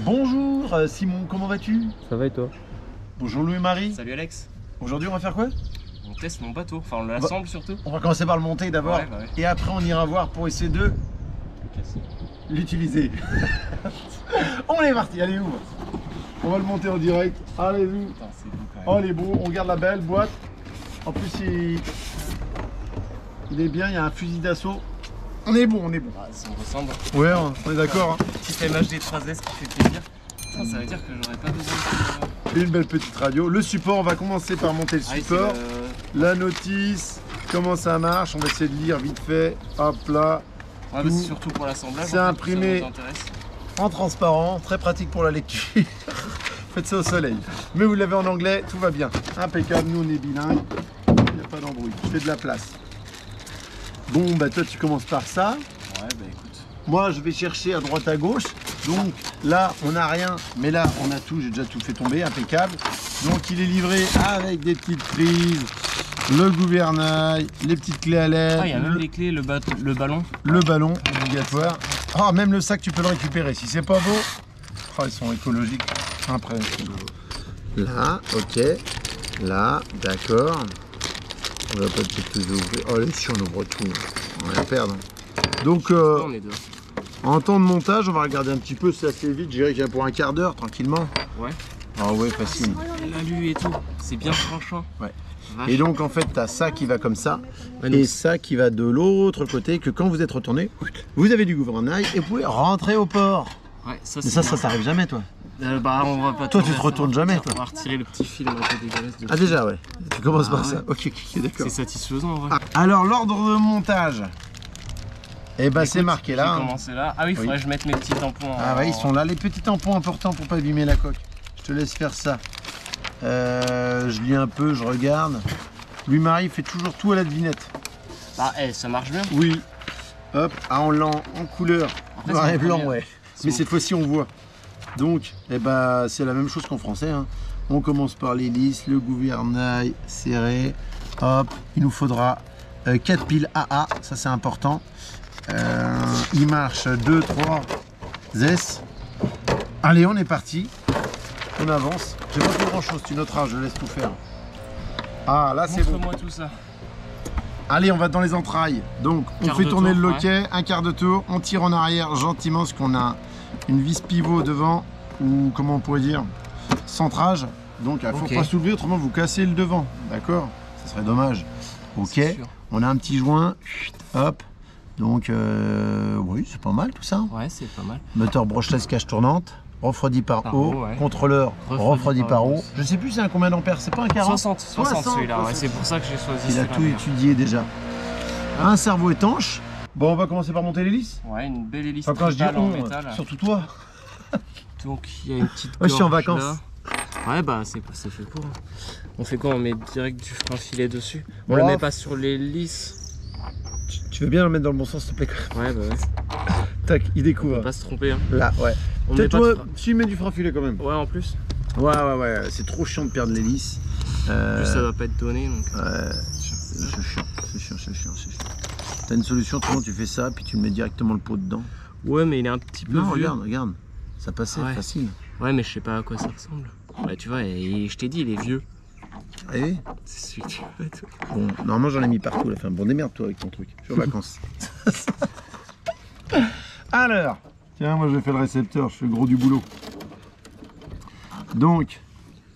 Bonjour Simon, comment vas-tu? Ça va et toi? Bonjour Louis-Marie. Salut Alex. Aujourd'hui on va faire quoi? On teste mon bateau, enfin on l'assemble surtout. On va commencer par le monter d'abord, ouais. Et après on ira voir pour essayer de l'utiliser. On est parti, allez ouvre. On va le monter en direct, allez-y. Putain, c'est beau quand même. Oh il est beau, on regarde la belle boîte. En plus il est bien, il y a un fusil d'assaut. On est bon, on est bon. Ah, ça me ressemble. Ouais, on est d'accord. Petite MHD 3S qui fait plaisir. Putain, ça veut dire que j'aurais pas besoin de... Une belle petite radio. Le support, on va commencer par monter le support. La notice, comment ça marche. On va essayer de lire vite fait. Hop là. Ouais, mais c'est surtout pour l'assemblage. C'est imprimé en transparent, très pratique pour la lecture. Faites ça au soleil. Mais vous l'avez en anglais, tout va bien. Impeccable, nous on est bilingue. Il n'y a pas d'embrouille. Je fais de la place. Bon, bah toi tu commences par ça. Ouais, bah écoute. Moi je vais chercher à droite à gauche. Donc là on n'a rien, mais là on a tout. J'ai déjà tout fait tomber, impeccable. Donc il est livré avec des petites prises, le gouvernail, les petites clés à LED. Ah, il y a même les clés, le ballon. Le ballon obligatoire. Ah, même le sac tu peux le récupérer. Si c'est pas beau, oh, ils sont écologiques. Après. Là, ok. Là, d'accord. On va pas tout ouvrir. Oh, si on ouvre tout, on va rien perdre. Donc, On est dehors. en temps de montage, on va regarder un petit peu, c'est assez vite. Je dirais qu'il y a pour un quart d'heure, tranquillement. Ouais. Ah ouais, facile. L'alu et tout, c'est bien franchement. Ouais. Vache. Et donc, en fait, tu as ça qui va comme ça, Ouais, et ça qui va de l'autre côté, que quand vous êtes retourné, vous avez du gouvernail et vous pouvez rentrer au port. Ouais, ça, Mais ça t'arrive jamais, toi? bah, on va pas. Toi, tu te retournes jamais, toi? On va retirer le petit film un peu dégueulasse. Ah, déjà, ouais. Tu commences par ouais. ça. Ok, d'accord. C'est satisfaisant en vrai. Ah, alors, l'ordre de montage. Eh ben, c'est marqué là. J'ai commencé là. Ah oui, il faudrait que je mette mes petits tampons. Ah ouais, ils sont là, les petits tampons importants pour pas abîmer la coque. Je te laisse faire ça. Je lis un peu, je regarde. Louis-Marie fait toujours tout à la devinette. Bah, ça marche bien. Oui. Hop, en couleur. Après, Noir et blanc, premier. ouais. Mais cette fois-ci, on voit. Donc, eh ben, c'est la même chose qu'en français. Hein. On commence par l'hélice, le gouvernail serré. Hop, il nous faudra 4 piles AA, ça c'est important. Il marche 2, 3 S. Allez, on est parti. On avance. J'ai pas fait grand chose, tu noteras, je laisse tout faire. Ah, là c'est bon. Montre-moi tout ça. Allez, on va dans les entrailles. Donc, on Quart fait de tourner tour, le loquet, un quart de tour. On tire en arrière gentiment, parce qu'on a une vis pivot devant, ou comment on pourrait dire, centrage. Donc, il ne faut pas soulever, autrement vous cassez le devant. D'accord? Ça serait dommage. Ok, on a un petit joint. Hop. Donc, oui, c'est pas mal tout ça. Ouais, c'est pas mal. Moteur brushless cage tournante. Refroidi par eau, ouais. Contrôleur refroidi par eau. Je sais plus c'est un combien d'ampères, c'est pas un 40? 60 celui-là, ouais, c'est pour ça que j'ai choisi Il a tout étudié déjà. Un cerveau étanche. Bon, on va commencer par monter l'hélice. Ouais, une belle hélice Enfin, quand je dis en on, métal. surtout toi. Donc il y a une petite Ouais, je suis en gorge vacances. là. Ouais, bah c'est fait court. On fait quoi? On met direct du frein filet dessus. On Bon, le met pas sur l'hélice. Tu veux bien le mettre dans le bon sens, s'il te plaît? Ouais, bah ouais. Tac, il On découvre. peut pas se tromper. Hein. Là, ouais. On met Peut-être pas de toi, frein. si mets du frein filet quand même. Ouais, en plus. Ouais, c'est trop chiant de perdre l'hélice. En plus, ça va pas être donné. Donc... Ouais, c'est chiant. T'as une solution, autrement tu fais ça, puis tu mets directement le pot dedans. Ouais, mais il est un petit peu Non, vieux. regarde. Ça passait, Ouais. facile. Ouais, mais je sais pas à quoi ça ressemble. Ouais, tu vois, et je t'ai dit, il est vieux. Ah oui. C'est celui que tu veux et tout. Bon, normalement j'en ai mis partout la fin. Bon, démerde-toi avec ton truc. Je suis en vacances. Alors, tiens, moi j'ai fait le récepteur, je fais le gros du boulot. Donc,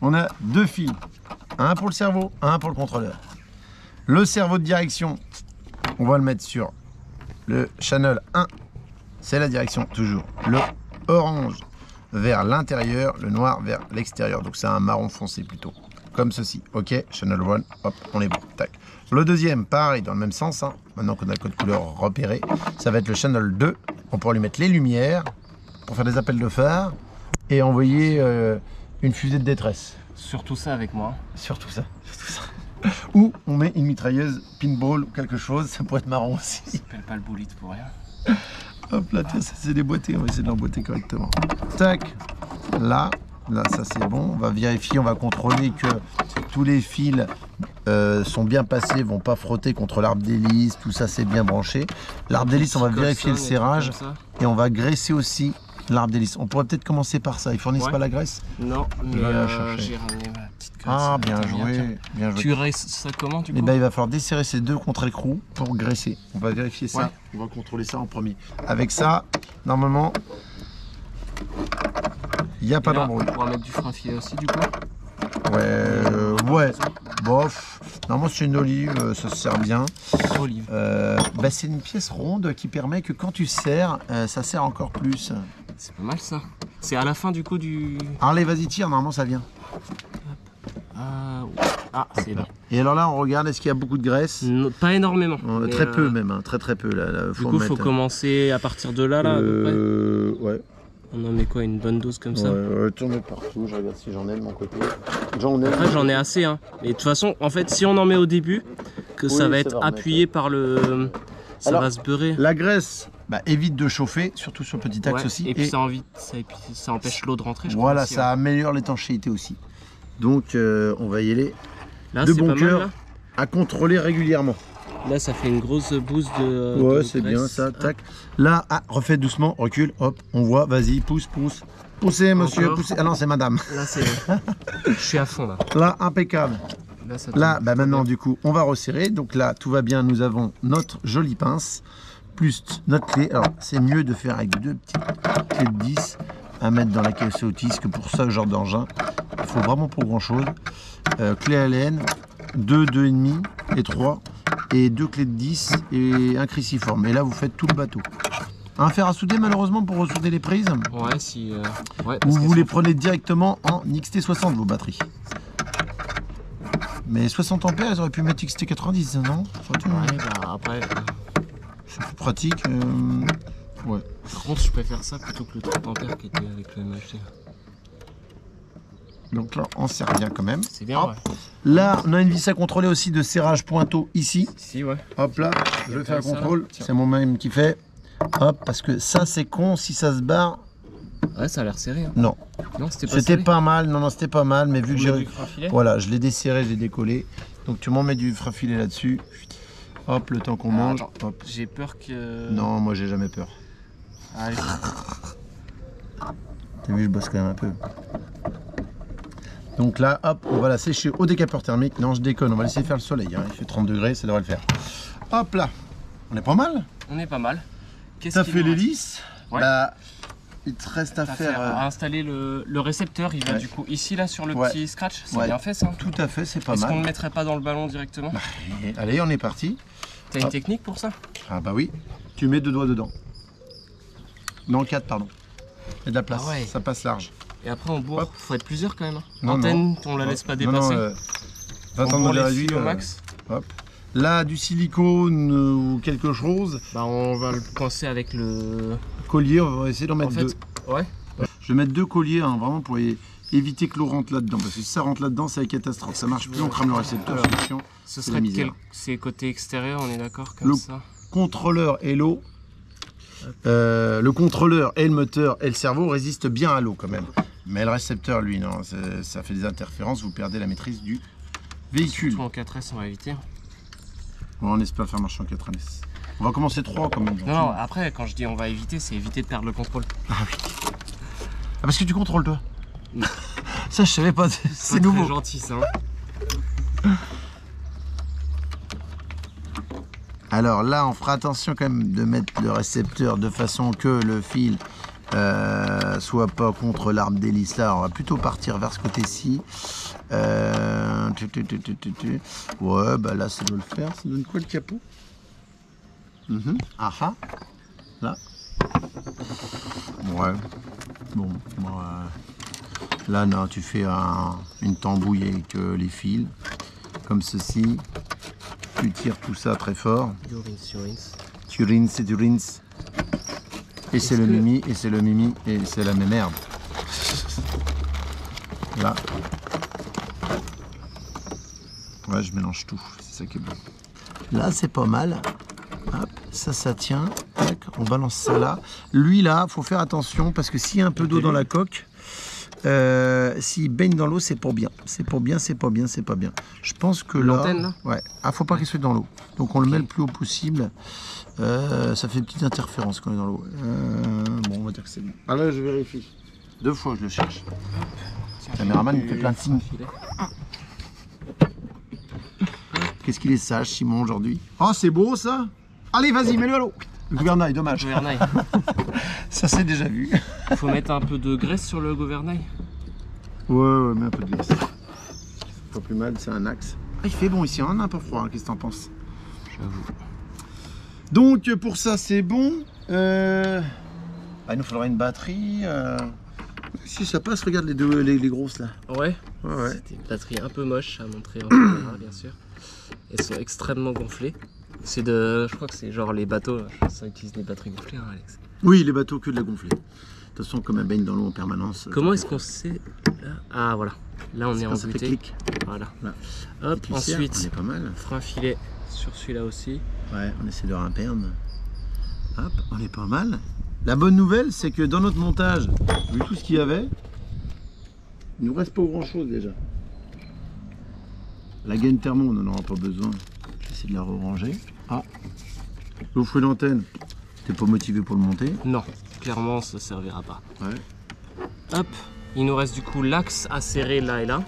on a deux fils. Un pour le cerveau, un pour le contrôleur. Le cerveau de direction, on va le mettre sur le channel 1. C'est la direction toujours. Le orange vers l'intérieur, le noir vers l'extérieur. Donc c'est un marron foncé plutôt. Comme ceci. Ok, channel 1, hop, on est bon. Tac. Le deuxième, pareil, dans le même sens. Hein. Maintenant qu'on a le code couleur repéré, ça va être le channel 2. On pourra lui mettre les lumières pour faire des appels de phare et envoyer une fusée de détresse. Surtout ça avec moi. Surtout ça. Ou on met une mitrailleuse pinball ou quelque chose, ça pourrait être marrant aussi. Ça s'appelle pas le bolide pour rien. Hop là, tiens, ça c'est déboîté, on va essayer de l'emboîter correctement. Tac, là ça c'est bon, on va vérifier, on va contrôler que tous les fils sont bien passés, vont pas frotter contre l'arbre d'hélice, tout ça c'est bien branché. L'arbre d'hélice, on va vérifier le serrage et on va graisser aussi l'arbre d'hélice. On pourrait peut-être commencer par ça. Ils fournissent pas la graisse? Non, mais j'ai ramené ma petite graisse. Ah, bien joué, bien joué. Tu graisses ça comment du coup? Eh ben, il va falloir desserrer ces deux contre écrou pour graisser. On va vérifier ça. On va contrôler ça en premier. Avec ça, normalement, il n'y a pas d'embrouille. On va mettre du frein filet aussi du coup. Ouais, bof. Normalement, c'est une olive, ça se sert bien. Olive. Bah, c'est une pièce ronde qui permet que quand tu serres, ça serre encore plus. C'est pas mal ça. C'est à la fin du coup du... Allez, vas-y, tire, normalement ça vient. Ah, c'est là. Et alors là, on regarde, est-ce qu'il y a beaucoup de graisse? Non, pas énormément. Très peu même, hein, très peu. Là, du coup, il faut commencer à partir de là, à peu près. Ouais. On en met quoi, une bonne dose comme ça? Tourne partout, je regarde si j'en ai de mon côté. Après, j'en ai assez, hein. Mais de toute façon, en fait, si on en met au début, ça va être appuyé par le... Ça va se beurrer. La graisse, évite de chauffer, surtout sur le petit axe aussi. Et puis ça empêche l'eau de rentrer, je crois. Voilà, aussi, ça améliore l'étanchéité aussi. Donc, on va y aller là, de bon cœur à contrôler régulièrement. Là, ça fait une grosse boost de... Ouais, c'est bien ça, tac. Là, refais doucement, recule, hop, on voit, vas-y, pousse. Poussez, monsieur, poussez. Ah non, c'est madame. Là, c'est... Je suis à fond, là. Là, impeccable. Là, maintenant, du coup, on va resserrer. Donc là, tout va bien, nous avons notre jolie pince, plus notre clé. Alors, c'est mieux de faire avec deux petites clés de 10 à mettre dans la caisse autis que pour ce genre d'engin. Il faut vraiment pour grand-chose. Clé à laine, 2, 2,5 et 3. Et 2 clés de 10 et un cruciforme. Et là, vous faites tout le bateau. Un fer à souder, malheureusement, pour ressouder les prises. Ouais, si... ou vous les prenez directement en XT60, vos batteries. Mais 60 ampères, ils auraient pu mettre XT90, non? Après... C'est plus pratique. Ouais. Par contre, je préfère ça plutôt que le 30 ampères qui était avec le MHD. Donc là, on serre bien quand même. C'est bien, ouais. Là, on a une vis à contrôler aussi de serrage pointeau ici. Ici, ouais. Hop là, je fais un contrôle. C'est mon même qui fait. Hop, parce que ça, c'est con si ça se barre. Ouais, ça a l'air serré. Hein. Non. Non, c'était pas C'était serré. pas mal. Non, c'était pas mal. Mais vu que j'ai. Voilà, je l'ai desserré, je l'ai décollé. Donc tu m'en mets du frein filet là-dessus. Hop, le temps qu'on mange. Hop. J'ai peur que. Non, moi j'ai jamais peur. Allez. T'as vu, je bosse quand même un peu. Donc là, hop, on va la sécher au décapeur thermique. Non, je déconne, on va laisser faire le soleil. Hein. Il fait 30 degrés, ça devrait le faire. Hop là, on est pas mal. On est pas mal. T'as fait l'hélice. Ouais. Il te reste à faire... À installer le récepteur. Il va du coup ici, là, sur le petit scratch. C'est bien fait, ça. Tout à fait, c'est pas mal. Est-ce qu'on ne le mettrait pas dans le ballon directement? Allez, on est parti. T'as une technique pour ça? Ah bah oui. Tu mets 2 doigts dedans. Non, 4, pardon. Il y a de la place, ça passe large. Et après on bourre, faut être plusieurs quand même. Non, L'antenne, on la laisse pas dépasser. On bourre les fils au max. Hop. Là, du silicone ou quelque chose. On va le coincer avec le collier, on va essayer d'en mettre 2. Ouais. Je vais mettre 2 colliers, hein, vraiment pour éviter que l'eau rentre là-dedans. Parce que si ça rentre là-dedans, c'est la catastrophe. Ça marche plus, on crame le récepteur, c'est chiant. Ce serait c'est côté extérieur, on est d'accord comme ça. Contrôleur et l'eau. Le contrôleur et le moteur et le cerveau résistent bien à l'eau quand même. Mais le récepteur, lui, non, ça fait des interférences, vous perdez la maîtrise du véhicule. Surtout en 4S, on va éviter. Bon, on espère faire marcher en 4S. On va commencer 3 quand même. Non, après, quand je dis on va éviter, c'est éviter de perdre le contrôle. Ah oui. Ah, parce que tu contrôles, toi? Non. Ça, je savais pas, c'est nouveau. C'est gentil, ça. Alors là, on fera attention quand même de mettre le récepteur de façon que le fil soit pas contre l'arbre d'hélice. Là, on va plutôt partir vers ce côté-ci. Ouais, bah là, ça doit le faire. Ça donne quoi le capot? Ah, là. Ouais. Bon, là, non, tu fais une tambouille avec les fils, comme ceci. Tu tires tout ça très fort. Tu rinces et tu rinces. Et c'est le mimi, et c'est le mimi, et c'est la même merde. Là. Ouais, je mélange tout, c'est ça qui est bon. Là, c'est pas mal. Hop, ça tient. Tac, on balance ça là. Lui, là, faut faire attention, parce que s'il y a un peu d'eau dans la coque, S'il baigne dans l'eau, c'est pour bien. C'est pour bien, c'est pas bien, c'est pas bien. Je pense que là... L'antenne, là? Ouais. Ah, faut pas qu'il soit dans l'eau. Donc on le met le plus haut possible. Ça fait une petite interférence quand il est dans l'eau. Bon, on va dire que c'est bon. Ah là, je vérifie. 2 fois, je le cherche. Le caméraman, il me fait plein de signes. Qu'est-ce qu'il est sage, Simon, aujourd'hui. Oh, c'est beau, ça. Allez, vas-y, mets-le à l'eau. Le gouvernail, dommage. Le gouvernail. Ça, c'est déjà vu. Faut mettre un peu de graisse sur le gouvernail. Ouais, mets un peu de graisse. Pas plus mal, c'est un axe. Ah, il fait bon ici, on a un peu froid, hein. Qu'est-ce que t'en penses? J'avoue. Donc, pour ça, c'est bon. Ah, il nous faudra une batterie. Si ça passe, regarde les grosses là. Ouais. C'était une batterie un peu moche à montrer en caméra, bien sûr. Elles sont extrêmement gonflées. C'est de, je crois que c'est genre les bateaux, ça utilise des batteries gonflées, hein, Alex. Oui, les bateaux que de la gonfler. De toute façon, comme un baigne dans l'eau en permanence. Comment est-ce qu'on sait là? Ah voilà, là on est en butée. Voilà. Hop, ensuite, on est pas mal. On fera un filet sur celui-là aussi. Ouais, on essaie de rimperne. Hop, on est pas mal. La bonne nouvelle, c'est que dans notre montage, vu tout ce qu'il y avait, il nous reste pas grand chose déjà. La gaine thermo, on n'en aura pas besoin. Je vais essayer de la ranger. Ah, le fouet d'antenne, t'es pas motivé pour le monter? Non, clairement ça servira pas. Ouais. Hop, il nous reste du coup l'axe à serrer là et là.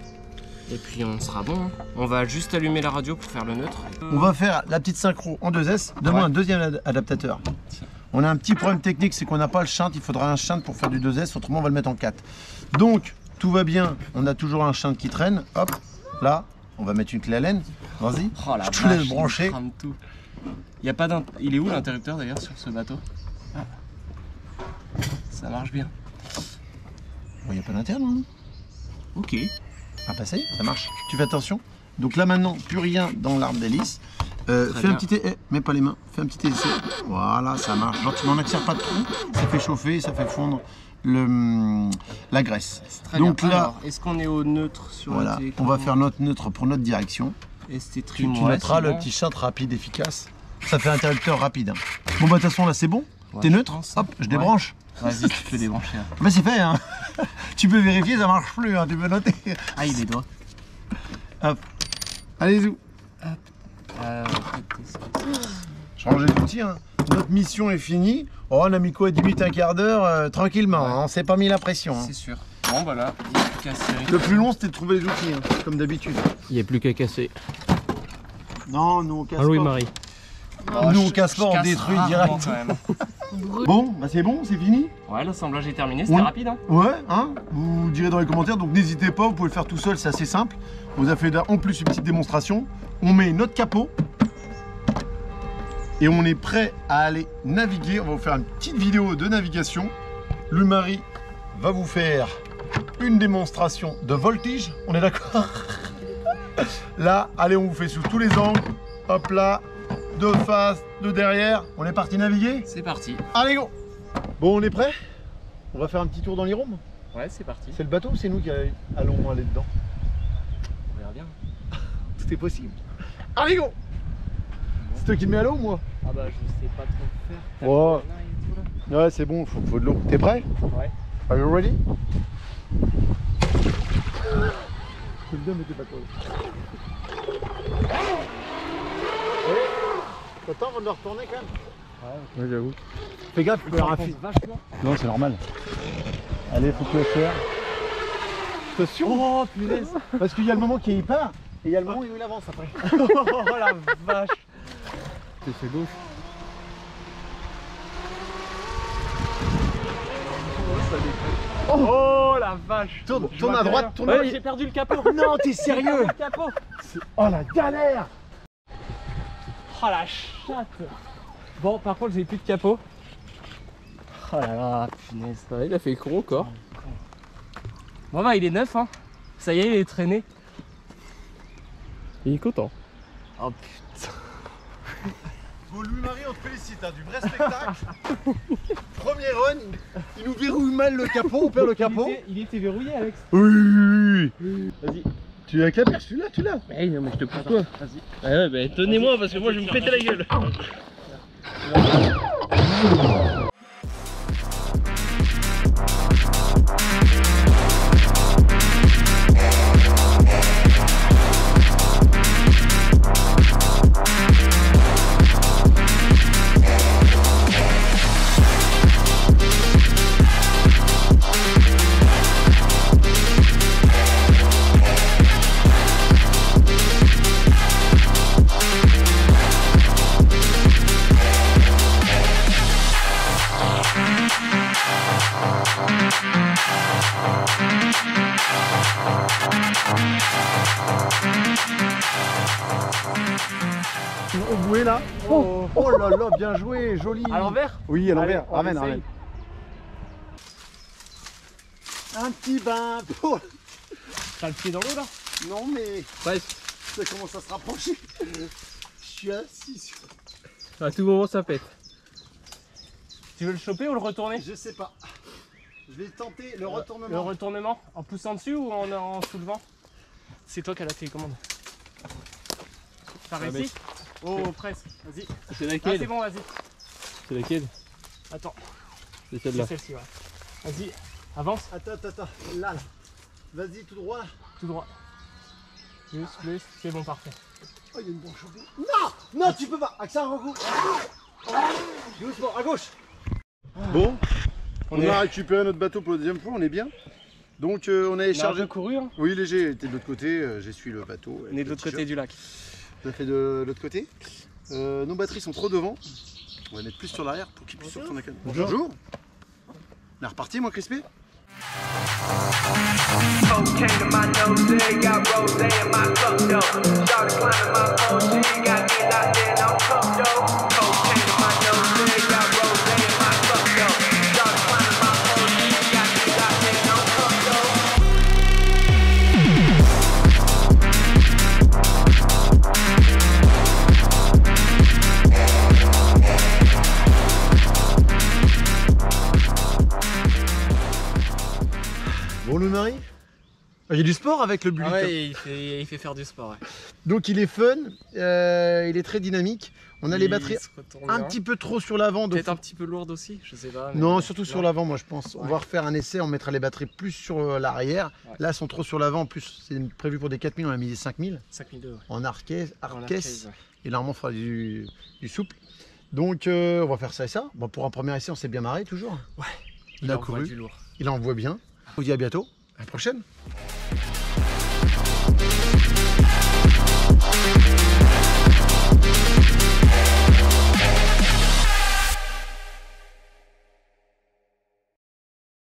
Et puis on sera bon. Hein. On va juste allumer la radio pour faire le neutre. On va faire la petite synchro en 2S. Demain, un deuxième adaptateur. On a un petit problème technique, c'est qu'on n'a pas le shunt. Il faudra un shunt pour faire du 2S, autrement on va le mettre en 4. Donc, tout va bien. On a toujours un shunt qui traîne. Hop, là, on va mettre une clé Allen. Vas-y, oh, je te laisse brancher. Il y a pas il est où l'interrupteur d'ailleurs sur ce bateau? Ah. Ça marche bien. Il n'y a pas d'interne, non? Ok. Ah bah ça y est, ça marche. Tu fais attention. Donc là maintenant, plus rien dans l'arbre d'hélice. Fais un petit essai, mets pas les mains, fais un petit essai. Voilà, ça marche. Genre tu n'en accères pas trop, ça fait chauffer, ça fait fondre la graisse. Donc là, est-ce qu'on est au neutre sur voilà, on va faire notre neutre pour notre direction. Tu noteras le petit shunt rapide, efficace. Ça fait interrupteur rapide. Hein. Bon bah de toute façon là c'est bon. T'es neutre. Hop, je débranche. Vas-y, tu peux débrancher. Hein. Bah c'est fait hein. Tu peux vérifier, ça marche plus, hein. Tu peux noter. Ah, il est droit. Hop. Allez-y. Je range les outils. Hein. Notre mission est finie. Oh, on a mis quoi, 10 minutes, un quart d'heure, tranquillement. Hein. On s'est pas mis la pression. Hein. C'est sûr. Bon, bah là, il n'y a plus qu'à serrer. Le plus long, c'était de trouver les outils, hein, comme d'habitude. Il n'y a plus qu'à casser. Non, nous on casse pas. Louis-Marie. Nous on casse pas, on détruit direct. Bon, bah c'est bon, c'est fini. Ouais, l'assemblage est terminé, c'était rapide. Hein. Ouais, hein. Vous direz dans les commentaires, donc n'hésitez pas, vous pouvez le faire tout seul, c'est assez simple. On vous a fait en plus une petite démonstration. On met notre capot et on est prêt à aller naviguer. On va vous faire une petite vidéo de navigation. Louis-Marie va vous faire une démonstration de voltige, on est d'accord? Là, allez, on vous fait sous tous les angles. Hop là, de face, de derrière. On est parti naviguer? C'est parti. Allez, go! Bon, on est prêt? On va faire un petit tour dans l'Irôme? Ouais, c'est parti. C'est le bateau ou c'est nous qui allons aller dedans? On verra bien. Tout est possible. Allez, go! C'est toi qui me mets à l'eau ou moi? Ah bah, je sais pas trop faire. Oh. Ouais, c'est bon, faut de l'eau. T'es prêt? Ouais. Are you ready? C'est bien, mais t'es pas cool. Content avant de le retourner quand même? Ouais, j'avoue. Fais gaffe, tu peux faire un fil. Non, c'est normal. Allez, faut que tu le faire. Attention. Oh punaise. Parce qu'il y a le moment qui il part et il y a le moment où il avance après. Oh la vache. Tu fais gauche. Oh la vache. Tourne à droite, tourne à droite. J'ai perdu le capot. Non, t'es sérieux? Le capot. Oh la galère. Oh la chatte. Bon, par contre, j'ai plus de capot. Oh là là, punaise. Ouais, il a fait gros corps. Bon bah, il est neuf, hein. Ça y est, il est traîné. Il est content. Oh putain. Bon, Louis-Marie, on te félicite, hein, du vrai spectacle. Premier run, il nous verrouille mal le capot, on perd le capot. Il était verrouillé, Alex. Oui. Vas-y. Tu as clapé, celui-là, tu l'as. Eh non, mais je te pousse toi. Vas-y. Ah ouais, bah tenez-moi parce que moi je vais me péter la gueule. Au bouée là. Oh, oh là là, bien joué, joli. À l'envers? Oui, à l'envers. Allez, on Ramène, essaye. ramène. Un petit bain. Oh. T'as le pied dans l'eau là? Non mais Ouais. ça commence à se rapprocher. Je suis assis sur... À tout moment ça pète. Tu veux le choper ou le retourner? Je sais pas. Je vais tenter le Le retournement. retournement en poussant dessus ou en soulevant? C'est toi qui as la télécommande. T'as réussi? Oh presque, vas-y. C'est Ah laquelle? c'est bon, vas-y. C'est laquelle? Attends, C'est c'est celle-là. celle-ci, ouais. Vas-y, avance, Attends, là. Vas-y, tout droit. tout droit. Plus, c'est bon, parfait. Oh, il y a une branche au bout. Non, non, tu peux pas. Accent, recours. Doucement, à gauche. Bon, on a récupéré notre bateau pour la deuxième fois, on est bien. Donc on a On a un chargé. peu couru, hein. Oui, léger était de l'autre côté, j'essuie le bateau. On est de l'autre côté du lac. Tout à fait de l'autre côté. Nos batteries sont trop devant. On va mettre plus sur l'arrière pour qu'ils puissent se retourner. Bonjour. On est reparti, moi, Crispé. Cocaine in my nose, got rose in my cup though. Started climbing my phone, she got me locked in on cup though. Cocaine in my nose, got rose in my cup though. Started climbing my phone, she got me locked in on cup though. Bon, Loup-Marie, il y a du sport avec le bullet. Ah ouais, il fait faire du sport, ouais. Donc il est fun, il est très dynamique. On a les batteries un petit peu trop sur l'avant. Peut-être un petit peu lourde aussi, je sais pas. Non, surtout sur l'avant, moi je pense. On va refaire un essai, on mettra les batteries plus sur l'arrière. Ouais. Là, elles sont trop sur l'avant. En plus, c'est prévu pour des 4000, on a mis des 5000 5002, ouais. en arcaisse. Ouais. Et là, on fera du souple. Donc, on va faire ça et ça. Bon, pour un premier essai, on s'est bien marré toujours. Ouais. Il a envoie couru, du lourd. il envoie bien. On vous dit à bientôt. À la prochaine.